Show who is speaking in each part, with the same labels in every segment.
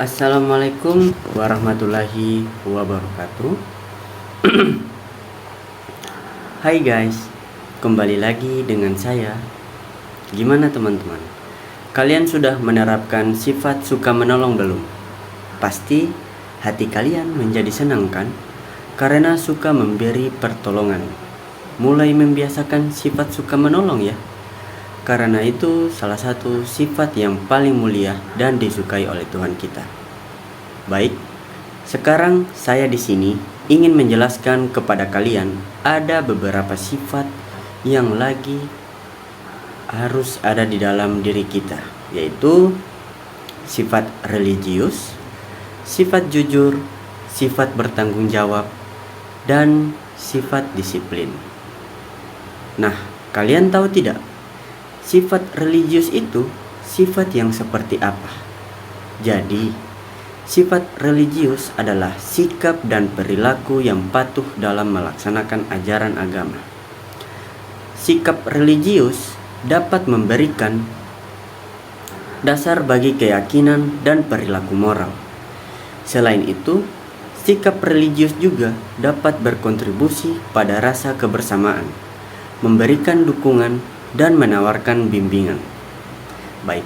Speaker 1: Assalamualaikum warahmatullahi wabarakatuh. Hai guys, kembali lagi dengan saya. Gimana teman-teman? Kalian sudah menerapkan sifat suka menolong belum? Pasti hati kalian menjadi senang kan? Karena suka memberi pertolongan. Mulai membiasakan sifat suka menolong ya. Karena itu salah satu sifat yang paling mulia dan disukai oleh Tuhan kita. Baik, sekarang saya di sini ingin menjelaskan kepada kalian ada beberapa sifat yang lagi harus ada di dalam diri kita, yaitu sifat religius, sifat jujur, sifat bertanggung jawab, dan sifat disiplin. Nah, kalian tahu tidak? Sifat religius itu sifat yang seperti apa? Jadi, sifat religius adalah sikap dan perilaku yang patuh dalam melaksanakan ajaran agama. Sikap religius dapat memberikan dasar bagi keyakinan dan perilaku moral. Selain itu, sikap religius juga dapat berkontribusi pada rasa kebersamaan, memberikan dukungan, dan menawarkan bimbingan. Baik,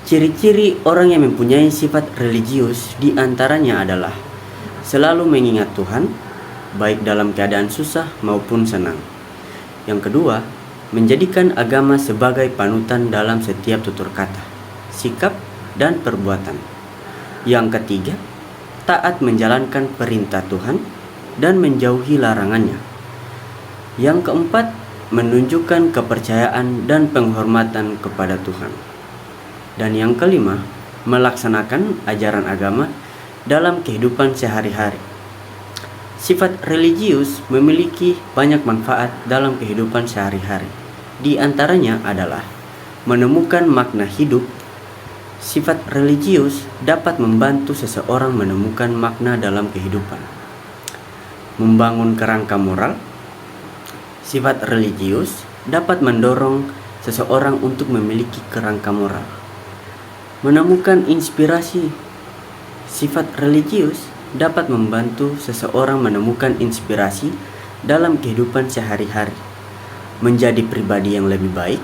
Speaker 1: ciri-ciri orang yang mempunyai sifat religius diantaranya adalah selalu mengingat Tuhan, baik dalam keadaan susah maupun senang. Yang kedua, menjadikan agama sebagai panutan dalam setiap tutur kata, sikap, dan perbuatan. Yang ketiga, taat menjalankan perintah Tuhan dan menjauhi larangannya. Yang keempat, menunjukkan kepercayaan dan penghormatan kepada Tuhan. Dan yang kelima, melaksanakan ajaran agama dalam kehidupan sehari-hari. Sifat religius memiliki banyak manfaat dalam kehidupan sehari-hari. Di antaranya adalah menemukan makna hidup. Sifat religius dapat membantu seseorang menemukan makna dalam kehidupan. Membangun kerangka moral. Sifat religius dapat mendorong seseorang untuk memiliki kerangka moral. Menemukan inspirasi. Sifat religius dapat membantu seseorang menemukan inspirasi dalam kehidupan sehari-hari. Menjadi pribadi yang lebih baik.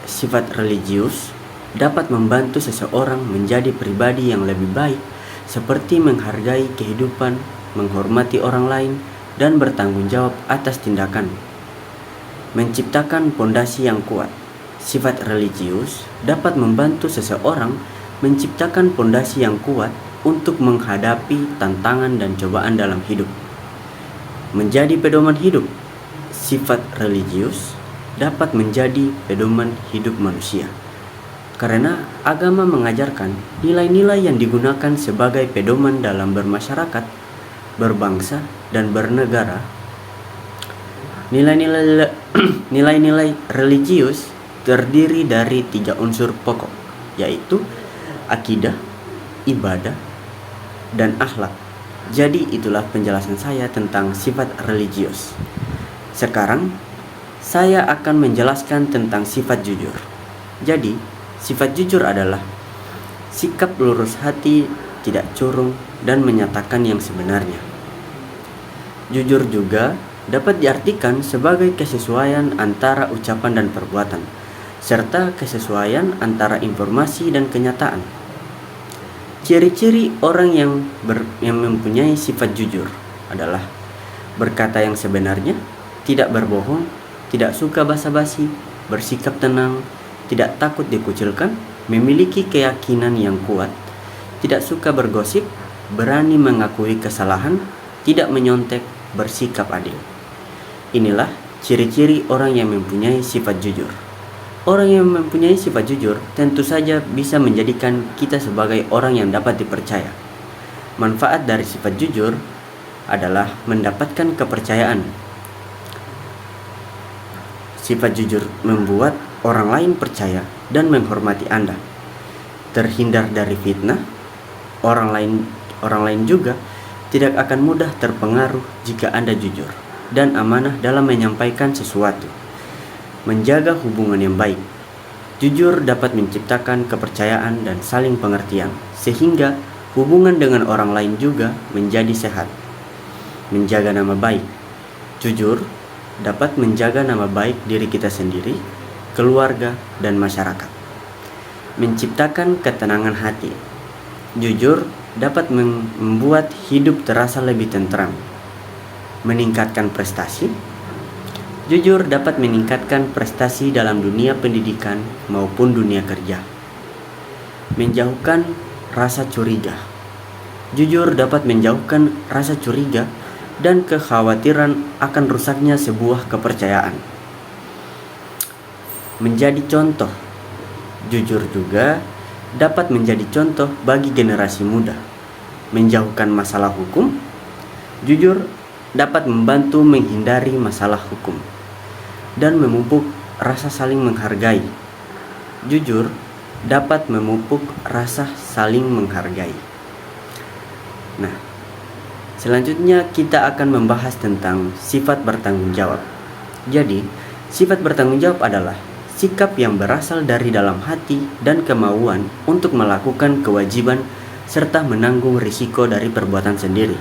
Speaker 1: Sifat religius dapat membantu seseorang menjadi pribadi yang lebih baik, seperti menghargai kehidupan, menghormati orang lain, dan bertanggung jawab atas tindakan. Menciptakan pondasi yang kuat. Sifat religius dapat membantu seseorang menciptakan pondasi yang kuat untuk menghadapi tantangan dan cobaan dalam hidup. Menjadi pedoman hidup. Sifat religius dapat menjadi pedoman hidup manusia. Karena agama mengajarkan nilai-nilai yang digunakan sebagai pedoman dalam bermasyarakat, berbangsa, dan bernegara. Nilai-nilai religius terdiri dari 3 unsur pokok, yaitu akidah, ibadah, dan akhlak. Jadi itulah penjelasan saya tentang sifat religius. Sekarang saya akan menjelaskan tentang sifat jujur. Jadi, sifat jujur adalah sikap lurus hati, tidak curang, dan menyatakan yang sebenarnya. Jujur juga dapat diartikan sebagai kesesuaian antara ucapan dan perbuatan, serta kesesuaian antara informasi dan kenyataan. Ciri-ciri orang yang mempunyai sifat jujur adalah berkata yang sebenarnya, tidak berbohong, tidak suka basa-basi, bersikap tenang, tidak takut dikucilkan, memiliki keyakinan yang kuat, tidak suka bergosip, berani mengakui kesalahan, tidak menyontek, bersikap adil. Inilah ciri-ciri orang yang mempunyai sifat jujur. Orang yang mempunyai sifat jujur tentu saja bisa menjadikan kita sebagai orang yang dapat dipercaya. Manfaat dari sifat jujur adalah mendapatkan kepercayaan. Sifat jujur membuat orang lain percaya dan menghormati Anda. Terhindar dari fitnah. Orang lain juga tidak akan mudah terpengaruh jika Anda jujur dan amanah dalam menyampaikan sesuatu. Menjaga hubungan yang baik. Jujur dapat menciptakan kepercayaan dan saling pengertian, sehingga hubungan dengan orang lain juga menjadi sehat. Menjaga nama baik. Jujur dapat menjaga nama baik diri kita sendiri, keluarga, dan masyarakat. Menciptakan ketenangan hati. Jujur dapat membuat hidup terasa lebih tentram. Meningkatkan prestasi. Jujur dapat meningkatkan prestasi dalam dunia pendidikan maupun dunia kerja. Menjauhkan rasa curiga. Jujur dapat menjauhkan rasa curiga dan kekhawatiran akan rusaknya sebuah kepercayaan. Menjadi contoh. Jujur juga dapat menjadi contoh bagi generasi muda. Menjauhkan masalah hukum. Jujur dapat membantu menghindari masalah hukum dan memupuk rasa saling menghargai. Jujur dapat memupuk rasa saling menghargai. Nah, selanjutnya kita akan membahas tentang sifat bertanggung jawab. Jadi, sifat bertanggung jawab adalah sikap yang berasal dari dalam hati dan kemauan untuk melakukan kewajiban serta menanggung risiko dari perbuatan sendiri.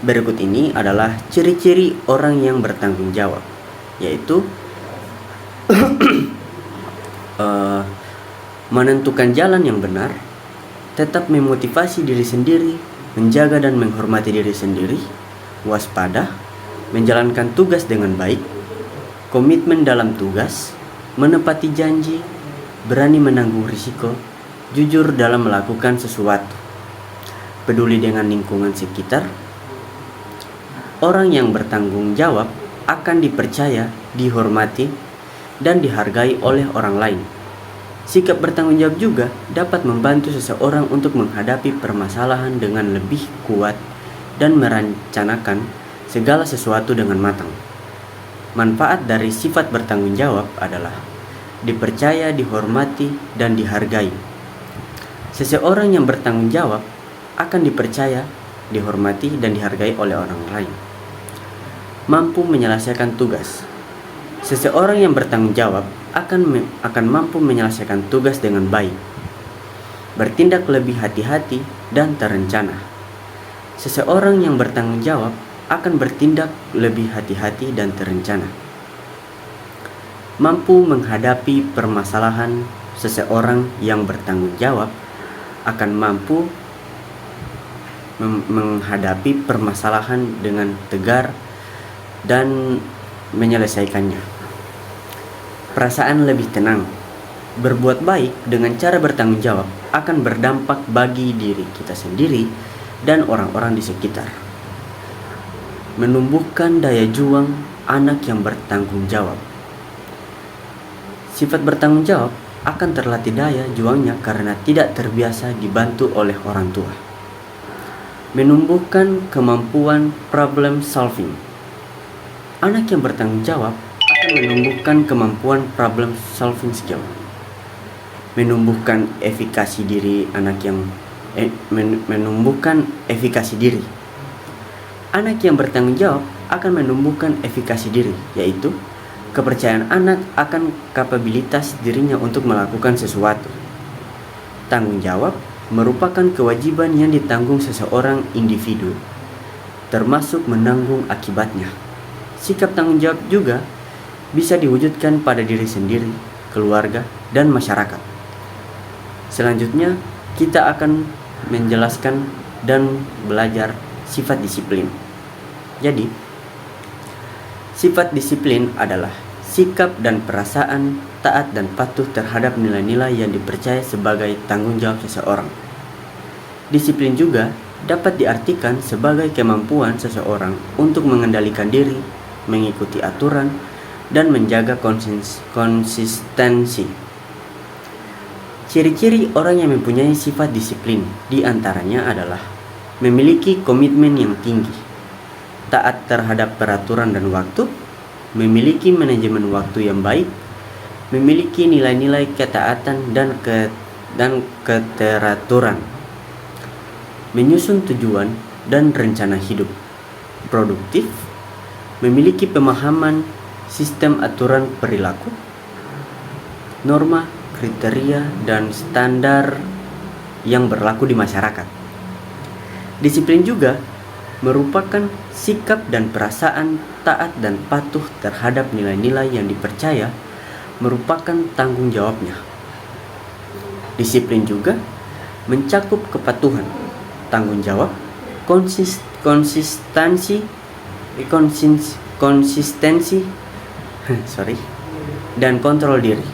Speaker 1: Berikut ini adalah ciri-ciri orang yang bertanggung jawab, yaitu menentukan jalan yang benar, tetap memotivasi diri sendiri, menjaga dan menghormati diri sendiri, waspada, menjalankan tugas dengan baik, komitmen dalam tugas, menepati janji, berani menanggung risiko, jujur dalam melakukan sesuatu, peduli dengan lingkungan sekitar. Orang yang bertanggung jawab akan dipercaya, dihormati, dan dihargai oleh orang lain. Sikap bertanggung jawab juga dapat membantu seseorang untuk menghadapi permasalahan dengan lebih kuat dan merencanakan segala sesuatu dengan matang. Manfaat dari sifat bertanggung jawab adalah dipercaya, dihormati, dan dihargai. Seseorang yang bertanggung jawab akan dipercaya, dihormati, dan dihargai oleh orang lain. Mampu menyelesaikan tugas. Seseorang yang bertanggung jawab akan mampu menyelesaikan tugas dengan baik, bertindak lebih hati-hati dan terencana. Seseorang yang bertanggung jawab akan bertindak lebih hati-hati dan terencana. Mampu menghadapi permasalahan. Seseorang yang bertanggung jawab akan mampu menghadapi permasalahan dengan tegar dan menyelesaikannya. Perasaan lebih tenang. Berbuat baik dengan cara bertanggung jawab akan berdampak bagi diri kita sendiri dan orang-orang di sekitar. Menumbuhkan daya juang anak yang bertanggung jawab. Sifat bertanggung jawab akan terlatih daya juangnya karena tidak terbiasa dibantu oleh orang tua. Menumbuhkan kemampuan problem solving. Anak yang bertanggung jawab akan menumbuhkan kemampuan problem solving skill. Menumbuhkan efikasi diri menumbuhkan efikasi diri. Anak yang bertanggung jawab akan menumbuhkan efikasi diri, yaitu kepercayaan anak akan kapabilitas dirinya untuk melakukan sesuatu. Tanggung jawab merupakan kewajiban yang ditanggung seseorang individu, termasuk menanggung akibatnya. Sikap tanggung jawab juga bisa diwujudkan pada diri sendiri, keluarga, dan masyarakat. Selanjutnya, kita akan menjelaskan dan belajar sifat disiplin. Jadi, sifat disiplin adalah sikap dan perasaan taat dan patuh terhadap nilai-nilai yang dipercaya sebagai tanggung jawab seseorang. Disiplin juga dapat diartikan sebagai kemampuan seseorang untuk mengendalikan diri, mengikuti aturan, dan menjaga konsistensi. Ciri-ciri orang yang mempunyai sifat disiplin diantaranya adalah memiliki komitmen yang tinggi, taat terhadap peraturan dan waktu, memiliki manajemen waktu yang baik, memiliki nilai-nilai ketaatan dan keteraturan, menyusun tujuan dan rencana hidup, produktif, memiliki pemahaman sistem aturan perilaku, norma, kriteria, dan standar yang berlaku di masyarakat. Disiplin juga merupakan sikap dan perasaan taat dan patuh terhadap nilai-nilai yang dipercaya merupakan tanggung jawabnya. Disiplin juga mencakup kepatuhan, tanggung jawab, konsistensi, dan kontrol diri.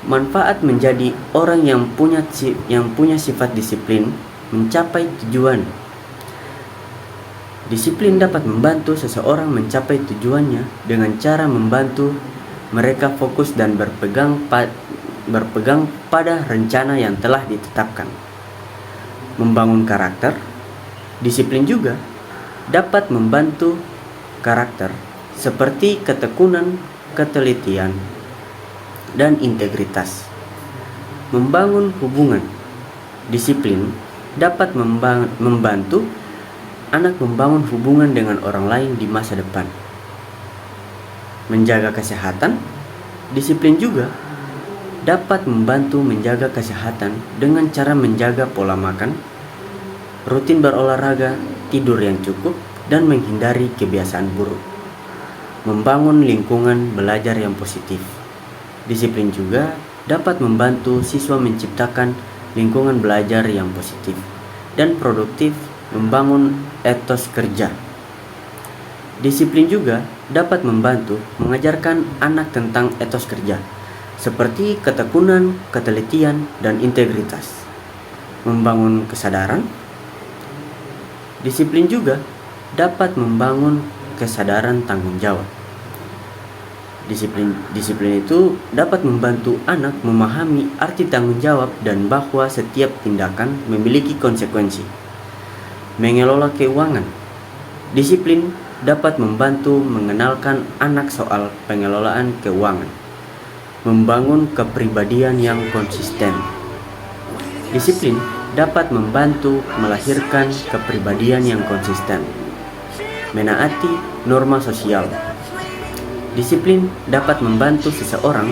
Speaker 1: Manfaat menjadi orang yang punya sifat disiplin mencapai tujuan. Disiplin dapat membantu seseorang mencapai tujuannya dengan cara membantu mereka fokus dan berpegang pada rencana yang telah ditetapkan. Membangun karakter. Disiplin juga dapat membantu karakter seperti ketekunan, ketelitian, dan integritas. Membangun hubungan. Disiplin dapat membantu anak membangun hubungan dengan orang lain di masa depan. Menjaga kesehatan. Disiplin juga dapat membantu menjaga kesehatan dengan cara menjaga pola makan, rutin berolahraga, tidur yang cukup, dan menghindari kebiasaan buruk. Membangun lingkungan belajar yang positif. Disiplin juga dapat membantu siswa menciptakan lingkungan belajar yang positif dan produktif, membangun etos kerja. Disiplin juga dapat membantu mengajarkan anak tentang etos kerja, seperti ketekunan, ketelitian, dan integritas. Membangun kesadaran. Disiplin juga dapat membangun kesadaran tanggung jawab. Disiplin itu dapat membantu anak memahami arti tanggung jawab dan bahwa setiap tindakan memiliki konsekuensi. Mengelola keuangan. Disiplin dapat membantu mengenalkan anak soal pengelolaan keuangan. Membangun kepribadian yang konsisten. Disiplin dapat membantu melahirkan kepribadian yang konsisten. Menaati norma sosial. Disiplin dapat membantu seseorang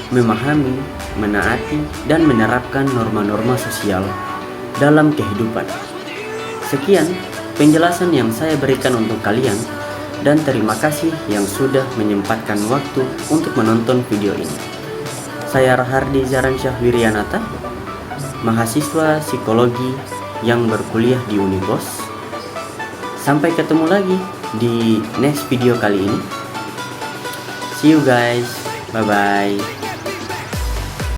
Speaker 1: memahami, menaati, dan menerapkan norma-norma sosial dalam kehidupan. Sekian penjelasan yang saya berikan untuk kalian, dan terima kasih yang sudah menyempatkan waktu untuk menonton video ini. Saya Rahardi Zaransyah Wiryanata, mahasiswa psikologi yang berkuliah di Unibos. Sampai ketemu lagi di next video kali ini. See you guys, bye bye.